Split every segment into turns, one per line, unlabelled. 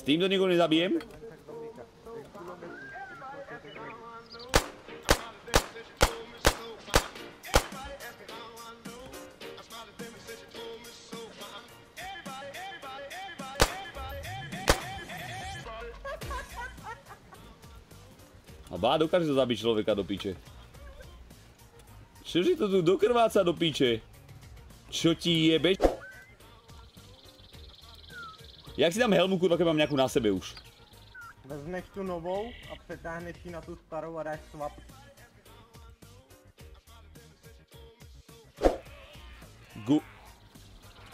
týmto nikoho nezabijem? A bá, dokáže to zabiť človeka do piče. Čože to tu dokrváca do piče? Čo ti jebe? Jak si dám helmu, kurva, keď mám nejakú na sebe už?
Vezmeš tu novou a přetáhneš si na tu starou a dáš swap.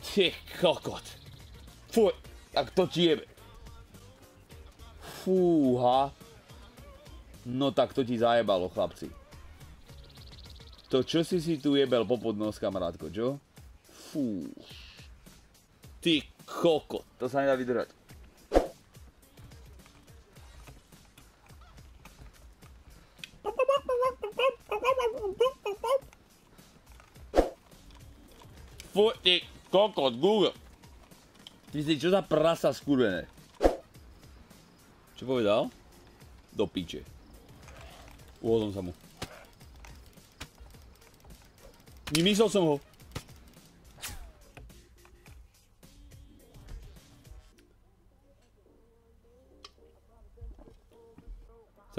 Ty kokot. Fuj, tak to ti jebe. Fúha. No tak to ti zajebalo, chlapci. To čo si tu jebel popod nos, kamarátko, čo? Fú. Ty kokot, to sa nedá vydržať. Fuj, ty kokot, Google. Ty si čo za prasa skurvené? Čo povedal? Do piče. Uhodol som sa mu. Vymyslel som ho.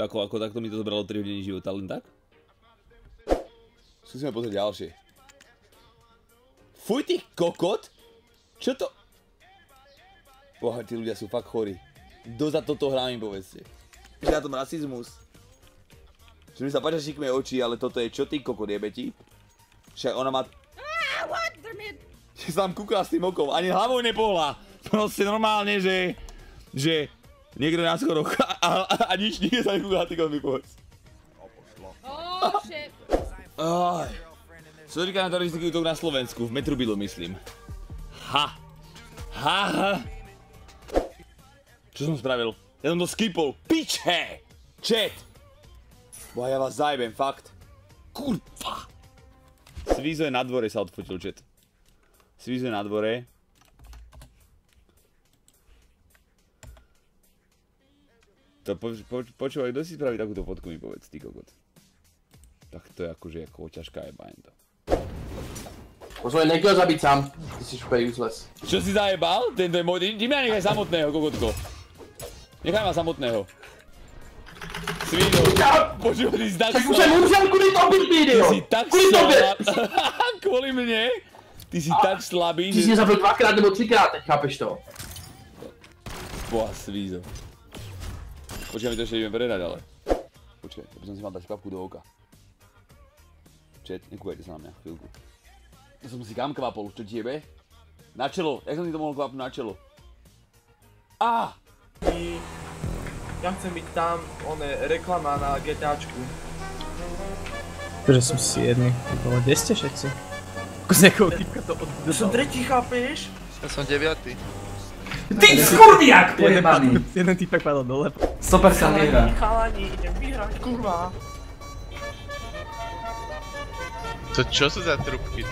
Ako takto mi to zobralo 3 hodiny života, len tak? Skúsime pozrieť ďalšie. Fuj, ty kokot! Čo to? Boha, tí ľudia sú fakt chorí. Kto za toto hrá, mi povedzte. Že na tom rasizmus. Čo mi sa páčia šikmé oči, ale toto je čo ty kokot, jebe ti? Však ona má... Že sa tam kúkala s tým okom, ani hlavou nepohla. Proste normálne, že... Niekto na schoroch a nič, nikde sa nekúkala, ty kokot mi povedz.
Oh shit.
Čo říká na teroristický útok na Slovensku, v Metrubilu myslím. Ha. Čo som spravil? Ja som to skipol. Piče! Chat! Boha, ja vás zajebem, fakt. Kurva! Svízo je na dvore, sa odfotil, chat. Svízo je na dvore. To počúvaj, kto si spraví takúto fotku, mi povedz, ty kokot. Tak to je akože ako ťažká jeba, to.
Pozvaj, nechal zabiť sám. Ty si super useless.
Čo si zajebal? Tento je môj... Ty mňa nechaj samotného, kokotko. Nechaj ma samotného. Svíno. Počúvaj, ty si tak
slabý. Tak už som umřel kvôli tomu video.
Ty si tak slabý. Kvôli mne? Ty si tak slabý,
že... Ty si mě zabil 2krát nebo 3krát, teď chápeš to?
Boha, Svízo. Počkaj, mi to ešte ideme predať, ale... Počkaj, ja by som si mal dať kvapku do oka. Chat, nekúvajte sa na mňa, chvíľku. Ja som si kam kvapol, čo ti jebe? Na čelo, jak som si to mohol kvapnúť na čelo? Á!
Ja chcem byť tam, reklama na GTAčku.
Že som si jedný, kde ste všetci? Ako z nejakého typka to oddal.
Som tretí, chápeš?
Ja som 9.
Ty skurviak pojebaný!
Jeden typek padol dole.
100% vyhrá.
Chalani, idem vyhrať, kurva.
To čo sú za trubky?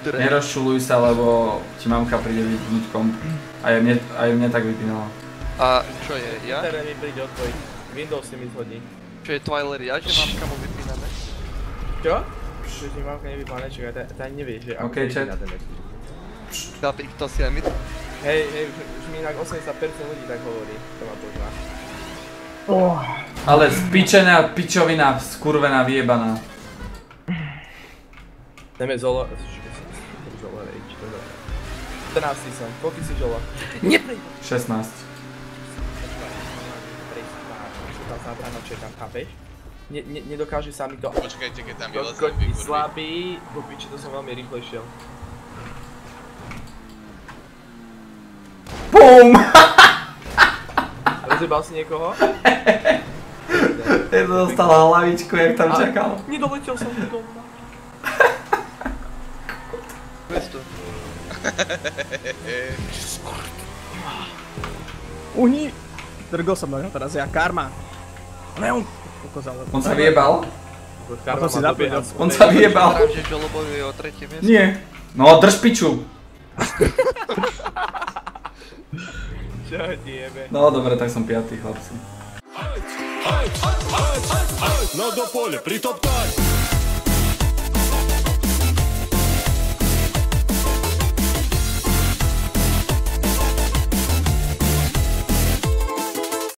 Nerozšuluj sa, lebo ti mamka príde vypnúť komp. Aj mne tak vypínala.
A čo je, ja?
Teraz mi príde odpojiť. Windows si mi zhodí.
Čo je Twiler, ja, že mamka mu vypínané?
Čo? Že ti mamka nevypínané, čakaj, ty ani nevieš, že ako vypína ten Netflix.
Chlapík, to si aj my...
Hej, už mi inak 80% ľudí tak hovorí, to ma pozná.
Ale spičená pičovina, skurvená, vyjebaná.
Jdeme Zolo... Zolo Rage, to je... 14 som, koľko si Zolo?
16.
Tam zábrano čekám, chápeš? Nedokáže sa mi to...
Počkajte, keď tam vylezem
vykurviť. Slabý, do piči, to som veľmi rýchle šiel.
BOOM!
Rozjebal si niekoho?
Je to dostala hlavičku, jak tam čakal.
Nedoletel som do doma.
Uhni! Drgol som na ňo teraz, ja karma. Ne, on...
On sa vyjebal?
to si zapojil.
On sa vyjebal.
Vyzerám, že Jolo bojuje o tretie miesto.
Nie. No, drž piču.
Čo ti jebe?
No, dobre, tak som 5, chlapci.
Надо поле притоптать.